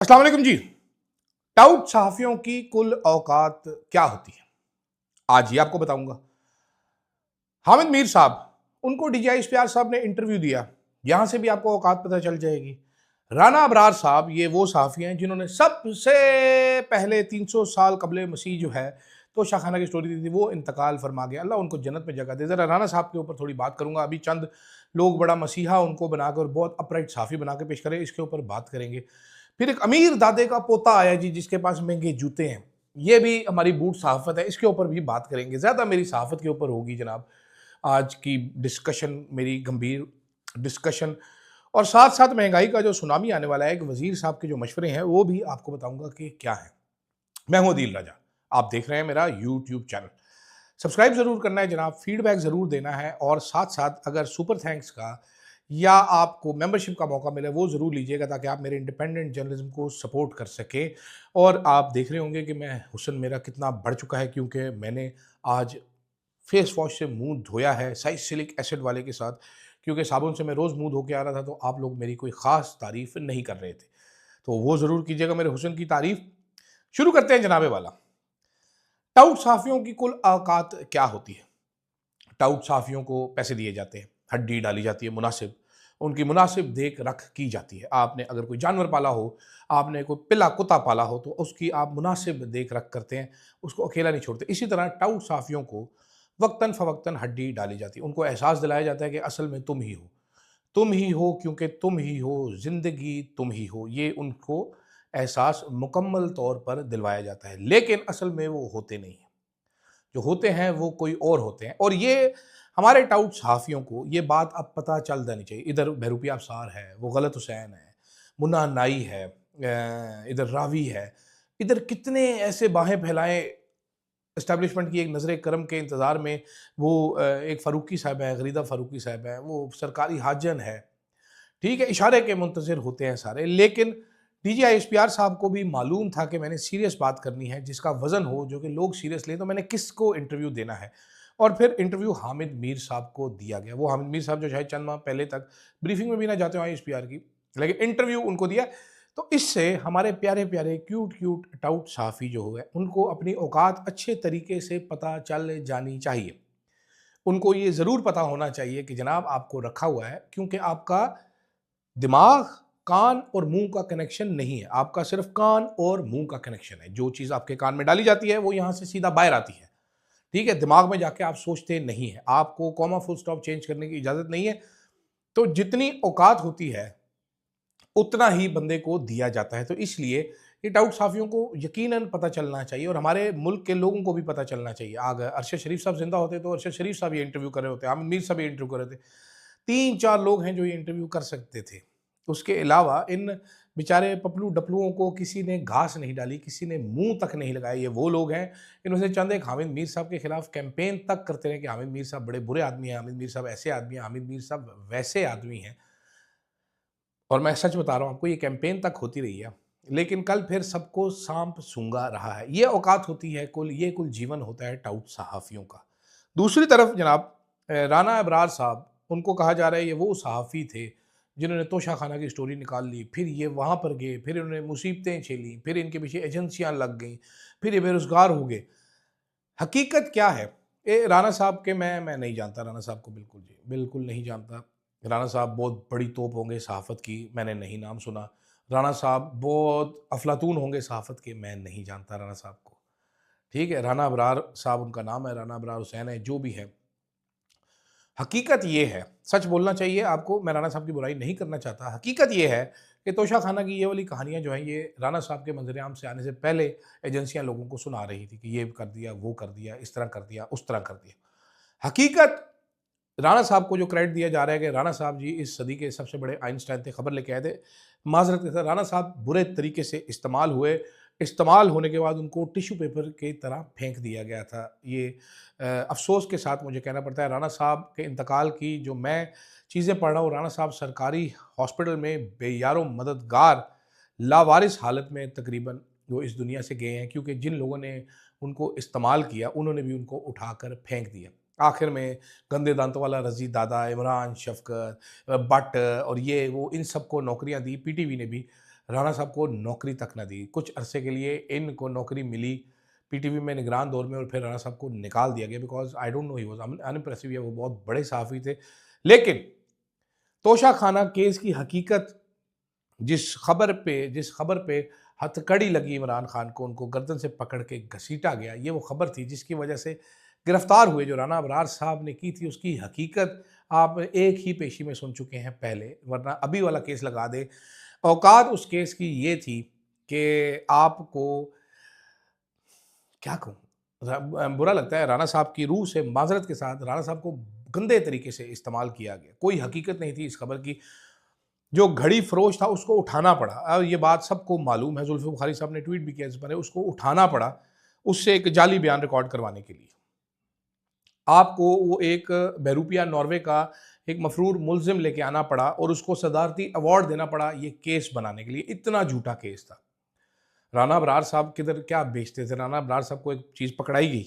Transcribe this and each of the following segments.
अस्सलाम वालेकुम जी। टाउट सहाफ़ियों की कुल औकात क्या होती है? आज ही आपको बताऊँगा। हामिद मीर साहब, उनको डीजीआई इश्तियाक साहब ने इंटरव्यू दिया। यहाँ से भी आपको औकात पता चल जाएगी। राना अबरार साहब, ये वो सहाफ़ी हैं जिन्होंने सबसे पहले 300 साल क़ब्ले मसीह जो है, तोशा खाना की स्टोरी दी थी, वो इंतकाल फ़रमा गया। अल्लाह उनको जन्नत में जगह दे। ज़रा राना साहब के ऊपर थोड़ी बात करूँगा। अभी चंद लोग बड़ा मसीहा उनको बनाकर बहुत अपराइट सहाफ़ी बना के पेश करें, इसके ऊपर बात करेंगे। फिर एक अमीर दादे का पोता आया जी, जिसके पास महंगे जूते हैं। ये भी हमारी बूट सहाफ़त है, इसके ऊपर भी बात करेंगे। ज़्यादा मेरी सहाफ़त के ऊपर होगी जनाब आज की डिस्कशन, मेरी गंभीर डिस्कशन। और साथ साथ महंगाई का जो सुनामी आने वाला है, एक वज़ीर साहब के जो मशवरे हैं, वो भी आपको बताऊंगा कि क्या है। मैं हूं अदील राजा, आप देख रहे हैं मेरा यूट्यूब चैनल। सब्सक्राइब जरूर करना है जनाब, फीडबैक जरूर देना है, और साथ साथ अगर सुपर थैंक्स का या आपको मेंबरशिप का मौका मिले वो ज़रूर लीजिएगा, ताकि आप मेरे इंडिपेंडेंट जर्नलिज्म को सपोर्ट कर सकें। और आप देख रहे होंगे कि मैं हुस्न मेरा कितना बढ़ चुका है, क्योंकि मैंने आज फेस वॉश से मुंह धोया है, साइसिलिक एसिड वाले के साथ। क्योंकि साबुन से मैं रोज़ मुंह धो के आ रहा था, तो आप लोग मेरी कोई ख़ास तारीफ़ नहीं कर रहे थे, तो वो ज़रूर कीजिएगा मेरे हुस्न की तारीफ़। शुरू करते हैं जनाबे वाला। टाउट सहाफ़ियों की कुल औकात क्या होती है? टाउट सहाफ़ियों को पैसे दिए जाते हैं, हड्डी डाली जाती है मुनासिब, उनकी मुनासिब देख रख की जाती है। आपने अगर कोई जानवर पाला हो, आपने कोई पिल्ला कुत्ता पाला हो, तो उसकी आप मुनासिब देख रख करते हैं, उसको अकेला नहीं छोड़ते। इसी तरह टाउट सहाफ़ियों को वक्तन फ़वक्तन हड्डी डाली जाती है, उनको एहसास दिलाया जाता है कि असल में तुम ही हो। तुम ही हो, क्योंकि तुम ही हो, ज़िंदगी तुम ही हो। ये उनको एहसास मुकम्मल तौर पर दिलवाया जाता है, लेकिन असल में वो होते नहीं हैं। जो होते हैं वो कोई और होते हैं, और ये हमारे टाउट सहाफ़ियों को ये बात अब पता चल जानी चाहिए। इधर बहरूपी अफ़सार है, वो गलत हुसैन है, मुन्ना नाई है, इधर रावी है, इधर कितने ऐसे बाहें फैलाएँ एस्टेब्लिशमेंट की एक नज़र करम के इंतज़ार में। वो एक फ़ारूकी साहब है, गरीदा फ़ारूकी साहब है, वो सरकारी हाजन है, ठीक है, इशारे के मुंतज़िर होते हैं सारे। लेकिन डीजीआई एसपीआर साहब को भी मालूम था कि मैंने सीरियस बात करनी है, जिसका वज़न हो, जो कि लोग सीरियस लें, तो मैंने किसको इंटरव्यू देना है। और फिर इंटरव्यू हामिद मीर साहब को दिया गया। वो हामिद मीर साहब जो शायद चंद माह पहले तक ब्रीफिंग में भी ना जाते हो एसपीआर की, लेकिन इंटरव्यू उनको दिया। तो इससे हमारे प्यारे-प्यारे, क्यूट-क्यूट टाउट सहाफ़ी जो हुए, उनको अपनी औकात अच्छे तरीके से पता चल जानी चाहिए। उनको ये ज़रूर पता होना चाहिए कि जनाब आपको रखा हुआ है, क्योंकि आपका दिमाग, कान और मुँह का कनेक्शन नहीं है, आपका सिर्फ़ कान और मुँह का कनेक्शन है। जो चीज़ आपके कान में डाली जाती है, वो यहाँ से सीधा बाहर आती है, ठीक है? दिमाग में जाके आप सोचते नहीं हैं, आपको कॉमा फुल स्टॉप चेंज करने की इजाज़त नहीं है। तो जितनी औकात होती है, उतना ही बंदे को दिया जाता है। तो इसलिए ये टाउट साफ़ियों को यकीनन पता चलना चाहिए, और हमारे मुल्क के लोगों को भी पता चलना चाहिए। अगर अरशद शरीफ साहब ज़िंदा होते, तो अरशद शरीफ साहब ये इंटरव्यू कर रहे होते, आमिर मीर साहब ये इंटरव्यू कर रहे थे। 3-4 लोग हैं जो ये इंटरव्यू कर सकते थे। उसके अलावा इन बेचारे पपलू-डपलुओं को किसी ने घास नहीं डाली, किसी ने मुँह तक नहीं लगाया। ये वो लोग हैं, इनमें से चंद एक हामिद मीर साहब के खिलाफ कैंपेन तक करते रहे कि हामिद मीर साहब बड़े बुरे आदमी हैं, हामिद मीर साहब ऐसे आदमी हैं, हामिद मीर साहब वैसे आदमी हैं। और मैं सच बता रहा हूँ आपको, ये कैंपेन तक होती रही है। लेकिन कल फिर सबको साँप सूँघा रहा है। ये औकात होती है कुल, ये कुल जीवन होता है टाउट सहाफ़ियों का। दूसरी तरफ जनाब राना अबरार साहब, उनको कहा जा रहा है ये वो सहाफ़ी थे जिन्होंने तोशा खाना की स्टोरी निकाल ली, फिर ये वहाँ पर गए, फिर इन्होंने मुसीबतें झेली, फिर इनके पीछे एजेंसियाँ लग गईं, फिर ये बेरोज़गार हो गए। हकीकत क्या है? राना साहब के मैं नहीं जानता राना साहब को, बिल्कुल जी, बिल्कुल नहीं जानता। राना साहब बहुत बड़ी तोप होंगे सहाफ़त की, मैंने नहीं नाम सुना। राना साहब बहुत अफ़लातून होंगे सहाफ़त के, मैं नहीं जानता राना साहब को। ठीक है? राना अबरार साहब उनका नाम है, राना अबरार हुसैन है, जो भी है। हकीकत ये है, सच बोलना चाहिए आपको, मैं राना साहब की बुराई नहीं करना चाहता। हकीकत ये है कि तोशा खाना की ये वाली कहानियाँ जो हैं, ये राना साहब के मंज़र-ए-आम से आने से पहले एजेंसियाँ लोगों को सुना रही थी कि ये कर दिया, वो कर दिया, इस तरह कर दिया, उस तरह कर दिया। हकीकत, राना साहब को जो क्रेडिट दिया जा रहा है कि राना साहब जी इस सदी के सबसे बड़े आइंस्टाइन थे, खबर लेके आए थे। माज़रत के साथ राना साहब बुरे तरीके से इस्तेमाल हुए। इस्तेमाल होने के बाद उनको टिश्यू पेपर की तरह फेंक दिया गया था। ये अफ़सोस के साथ मुझे कहना पड़ता है। राना साहब के इंतकाल की जो मैं चीज़ें पढ़ रहा हूँ, राना साहब सरकारी हॉस्पिटल में बेयारो मददगार, लावारिस हालत में तकरीबन वो इस दुनिया से गए हैं, क्योंकि जिन लोगों ने उनको इस्तेमाल किया, उन्होंने भी उनको उठाकर फेंक दिया। आखिर में गंदे दांतों वाला रज़ी दादा, इमरान, शफ़क़त, भट्ट और ये वो, इन सबको नौकरियाँ दी, पीटीवी ने भी। राणा साहब को नौकरी तक ना दी। कुछ अरसे के लिए इनको नौकरी मिली पीटीवी में निगरान दौर में, और फिर राणा साहब को निकाल दिया गया because I don't know he was unimpressive, या वो बहुत बड़े सहाफ़ी थे। लेकिन तोशाखाना केस की हकीकत, जिस खबर पे हथकड़ी लगी इमरान खान को, उनको गर्दन से पकड़ के घसीटा गया, ये वो खबर थी जिसकी वजह से गिरफ्तार हुए जो राणा अबरार साहब ने की थी, उसकी हकीकत आप एक ही पेशी में सुन चुके हैं पहले, वरना अभी वाला केस लगा दे। औकात उस केस की ये थी कि आपको क्या कहूँ, बुरा लगता है, राणा साहब की रूह से माजरत के साथ राणा साहब को गंदे तरीके से इस्तेमाल किया गया। कोई हकीकत नहीं थी इस खबर की। जो घड़ी फरोश था उसको उठाना पड़ा, और ये बात सबको मालूम है, जुल्फ़िकार बुखारी साहब ने ट्वीट भी किया इस पर, उसको उठाना पड़ा उससे एक जाली बयान रिकॉर्ड करवाने के लिए। आपको वो एक बहरूपिया नॉर्वे का एक मफरूर मुलजिम लेके आना पड़ा और उसको सदारती अवार्ड देना पड़ा ये केस बनाने के लिए। इतना झूठा केस था। राणा अबरार साहब किधर क्या बेचते थे, राणा अबरार साहब को एक चीज़ पकड़ाई गई,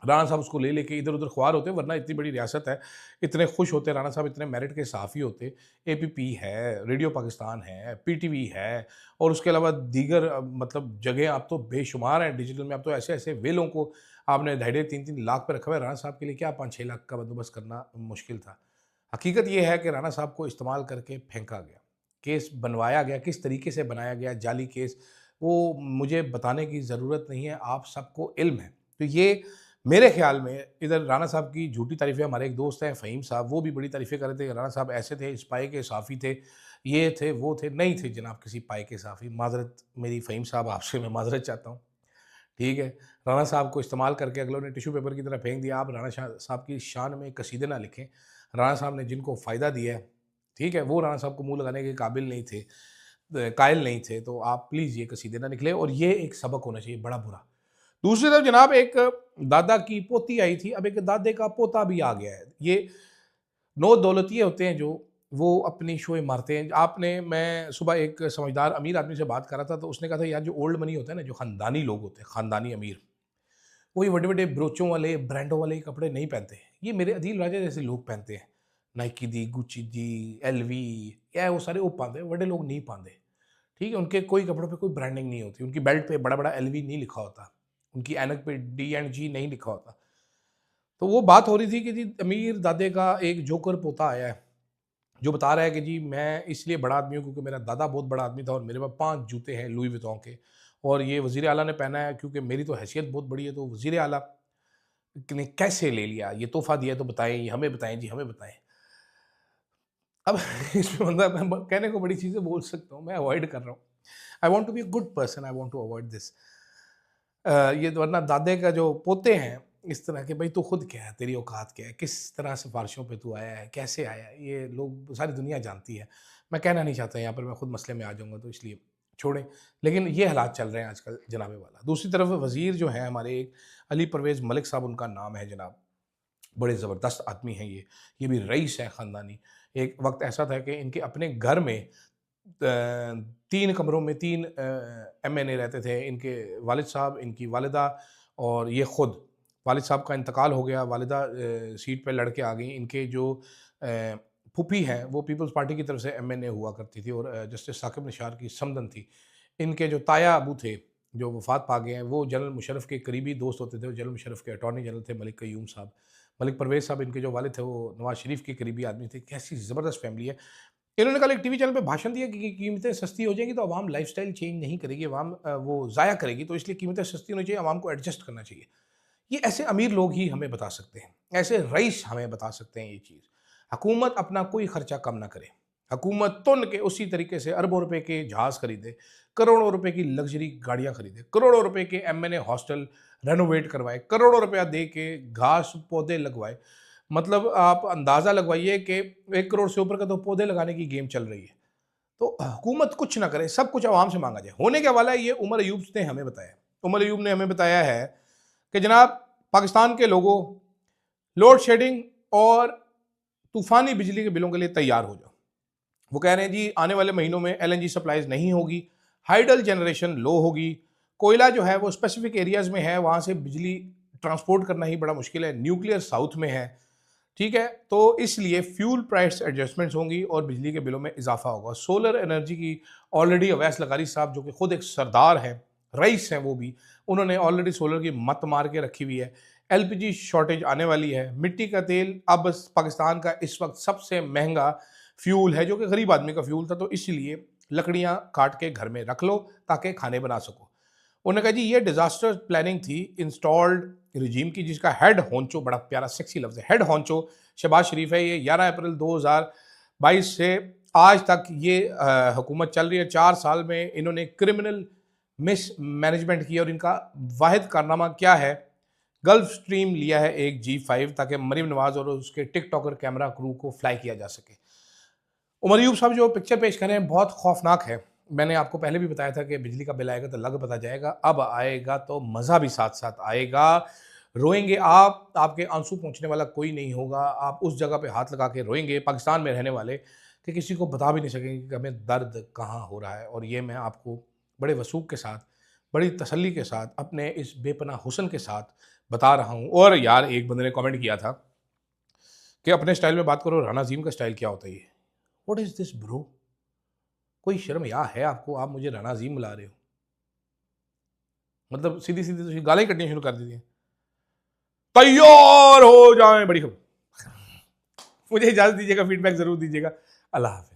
राणा साहब उसको ले लेके इधर उधर ख्वार होते, वरना इतनी बड़ी रियासत है, इतने खुश होते राणा साहब, इतने मेरिट के सहाफ़ी होते। एपीपी है, रेडियो पाकिस्तान है, पीटीवी है, और उसके अलावा दीगर मतलब जगह आप तो बेशुमार हैं डिजिटल में। आप तो ऐसे ऐसे वेलों को आपने 2.5-3 लाख पे रखा हुआ है। राणा साहब के लिए क्या 5-6 लाख का बंदोबस्त करना मुश्किल था। हकीकत ये है कि राणा साहब को इस्तेमाल करके फेंका गया, केस बनवाया गया, किस तरीके से बनाया गया जाली केस, वो मुझे बताने की ज़रूरत नहीं है, आप सबको इल्म है। तो ये मेरे ख्याल में इधर राणा साहब की झूठी तारीफ़ें, हमारे एक दोस्त हैं फ़हीम साहब, वो भी बड़ी तारीफ़ें कर रहे थे कि राणा साहब ऐसे थे, इस पाए के सहाफ़ी थे, ये थे, वो थे। नहीं थे जनाब किसी पाए के सहाफ़ी। माज़रत मेरी फ़हीम साहब, आपसे मैं माज़रत चाहता हूँ, ठीक है? राणा साहब को इस्तेमाल करके अगलों ने टिश्यू पेपर की तरह फेंक दिया। आप राणा शाह साहब की शान में कसीदे ना लिखें। राणा साहब ने जिनको फ़ायदा दिया है, ठीक है? वो राणा साहब को मुँह लगाने के काबिल नहीं थे, कायल नहीं थे, तो आप प्लीज़ ये कसीदे ना निकलें, और ये एक सबक होना चाहिए बड़ा बुरा। दूसरी तरफ जनाब एक दादा की पोती आई थी, अब एक दादे का पोता भी आ गया है। ये नौ दौलतिये होते हैं जो, वो अपनी शोएं मारते हैं। मैं सुबह एक समझदार अमीर आदमी से बात कर रहा था, तो उसने कहा था यार जो ओल्ड मनी होता है ना, जो ख़ानदानी लोग होते हैं, ख़ानदानी अमीर, वो ये बड़े-बड़े ब्रोचों वाले, ब्रांडों वाले कपड़े नहीं पहनते हैं। ये मेरे अदील राजा जैसे लोग पहनते हैं। नाइकी दी, गुच्ची दी, एलवी, या वो सारे वो पाते हैं, बड़े लोग नहीं पाते। ठीक है? उनके कोई कपड़ों पे कोई ब्रांडिंग नहीं होती, उनकी बेल्ट पे बड़ा-बड़ा एलवी नहीं लिखा होता, उनकी ऐनक पे डी एंड जी नहीं लिखा होता। तो वो बात हो रही थी कि जी अमीर दादे का एक जोकर पोता आया है, जो बता रहा है कि जी मैं इसलिए बड़ा आदमी हूँ क्योंकि मेरा दादा बहुत बड़ा आदमी था और मेरे पास 5 जूते हैं लुई वितौं के, और ये वज़ीर आला ने पहना है क्योंकि मेरी तो हैसियत बहुत बड़ी है। तो वज़ीर आला ने कैसे ले लिया? ये तोहफ़ा दिया तो बताएँ, ये हमें बताएँ जी, हमें बताएँ। अब इसमें मतलब मैं कहने को बड़ी चीज़ें बोल सकता हूँ, मैं अवॉइड कर रहा हूँ। I want to be a good person, I want to avoid this. ये वरना दादे का जो पोते हैं इस तरह के, भाई तू खुद क्या है, तेरी औकात क्या है, किस तरह सिफारिशों पे तू आया है, कैसे आया है, ये लोग सारी दुनिया जानती है। मैं कहना नहीं चाहता यहाँ पर, मैं खुद मसले में आ जाऊँगा, तो इसलिए छोड़ें। लेकिन ये हालात चल रहे हैं आजकल जनाब वाला। दूसरी तरफ वज़ीर जो हैं हमारे, एक अली परवेज़ मलिक साहब उनका नाम है जनाब, बड़े ज़बरदस्त आदमी हैं ये भी रईस हैं ख़ानदानी। एक वक़्त ऐसा था कि इनके अपने घर में 3 कमरों में 3 एमएनए रहते थे, इनके वालिद साहब, इनकी वालिदा और ये खुद। वालिद साहब का इंतकाल हो गया, वालिदा सीट पे लड़ के आ गईं। इनके जो फूफी हैं वो पीपल्स पार्टी की तरफ से एमएनए हुआ करती थी, और जस्टिस साकिब निशार की समधन थी। इनके जो ताया अबू थे, जो वफ़ात पा गए हैं, वो जनरल मुशर्रफ के करीबी दोस्त होते थे, वो जनरल मुशर्रफ के अटॉर्नी जनरल थे मलिक क़य्यूम साहब। मलिक परवेज़ साहब इनके जो वालिद थे वो नवाज़ शरीफ के करीबी आदमी थे। कैसी ज़बरदस्त फैमिली है। इन्होंने कल एक टीवी चैनल पे भाषण दिया कि कीमतें सस्ती हो जाएँगी तो अवाम लाइफ़स्टाइल चेंज नहीं करेगी, अवाम वो ज़ाया करेगी, तो इसलिए कीमतें सस्ती होनी चाहिए, अवाम को एडजस्ट करना चाहिए। ये ऐसे अमीर लोग ही हमें बता सकते हैं, ऐसे रईस हमें बता सकते हैं ये चीज़। हुकूमत अपना कोई खर्चा कम ना करे। हुकूमत तुन के उसी तरीके से अरबों रुपए के जहाज़ खरीदे, करोड़ों रुपए की लग्ज़री गाड़ियाँ खरीदे, करोड़ों रुपए के एमएनए हॉस्टल रेनोवेट करवाए, करोड़ों रुपया दे के घास पौधे लगवाए। मतलब आप अंदाज़ा लगवाइए कि 1 करोड़ से ऊपर का तो पौधे लगाने की गेम चल रही है। तो हुकूमत कुछ ना करे, सब कुछ अवाम से माँगा जाए। होने क्या वाला है ये उमर अयूब ने हमें बताया। उमर अयूब ने हमें बताया है कि जनाब पाकिस्तान के लोगों, लोड शेडिंग और तूफ़ानी बिजली के बिलों के लिए तैयार हो जाओ। वो कह रहे हैं जी आने वाले महीनों में एलएनजी सप्लाईज़ नहीं होगी, हाइडल जनरेशन लो होगी, कोयला जो है वो स्पेसिफिक एरियाज़ में है, वहाँ से बिजली ट्रांसपोर्ट करना ही बड़ा मुश्किल है, न्यूक्लियर साउथ में है, ठीक है? तो इसलिए फ्यूल प्राइस एडजस्टमेंट्स होंगी और बिजली के बिलों में इजाफा होगा। सोलर एनर्जी की ऑलरेडी अवैस लगारी साहब जो कि खुद एक सरदार हैं, रईस हैं, वो भी उन्होंने ऑलरेडी सोलर की मत मार के रखी हुई है। एलपीजी शॉर्टेज आने वाली है। मिट्टी का तेल अब पाकिस्तान का इस वक्त सबसे महंगा फ्यूल है, जो कि गरीब आदमी का फ्यूल था, तो इसलिए लकड़ियां काट के घर में रख लो ताकि खाने बना सको। उन्होंने कहा जी ये डिजास्टर प्लानिंग थी इंस्टॉल्ड रिजीम की, जिसका हेड होंचो, बड़ा प्यारा सेक्सी लफ्ज है, हेड होंचो शहबाज शरीफ है। ये 11 अप्रैल 2022 से आज तक ये हुकूमत चल रही है। 4 साल में इन्होंने क्रिमिनल मिस मैनेजमेंट किया और इनका वाहिद कारनामा क्या है, गल्फ स्ट्रीम लिया है एक G5 ताकि मरीम नवाज और उसके टिकटॉकर कैमरा क्रू को फ्लाई किया जा सके। उमर यूब साहब जो पिक्चर पेश कर रहे हैं बहुत खौफनाक है। मैंने आपको पहले भी बताया था कि बिजली का बिल आएगा तो लग पता जाएगा, अब आएगा तो मज़ा भी साथ साथ आएगा। रोएंगे आप, आपके आंसू पहुंचने वाला कोई नहीं होगा, आप उस जगह पे हाथ लगा के रोएंगे पाकिस्तान में रहने वाले कि किसी को बता भी नहीं सकेंगे कि हमें दर्द कहाँ हो रहा है। और ये मैं आपको बड़े वसूख के साथ, बड़ी तसल्ली के साथ, अपने इस बेपनाह हुस्न के साथ बता रहा हूँ। और यार एक बंदे ने कमेंट किया था कि अपने स्टाइल में बात करो, राना अजीम का स्टाइल क्या होता है ये, व्हाट इज़ दिस ब्रो, कोई शर्म या है आपको, आप मुझे राना अजीम बुला रहे हो, मतलब सीधी सीधी तो गालें कटनी शुरू कर दी हैं। तैयार हो जाएं, बड़ी खबर। मुझे इजाजत दीजिएगा, फीडबैक जरूर दीजिएगा। अल्लाह हाफ़िज़।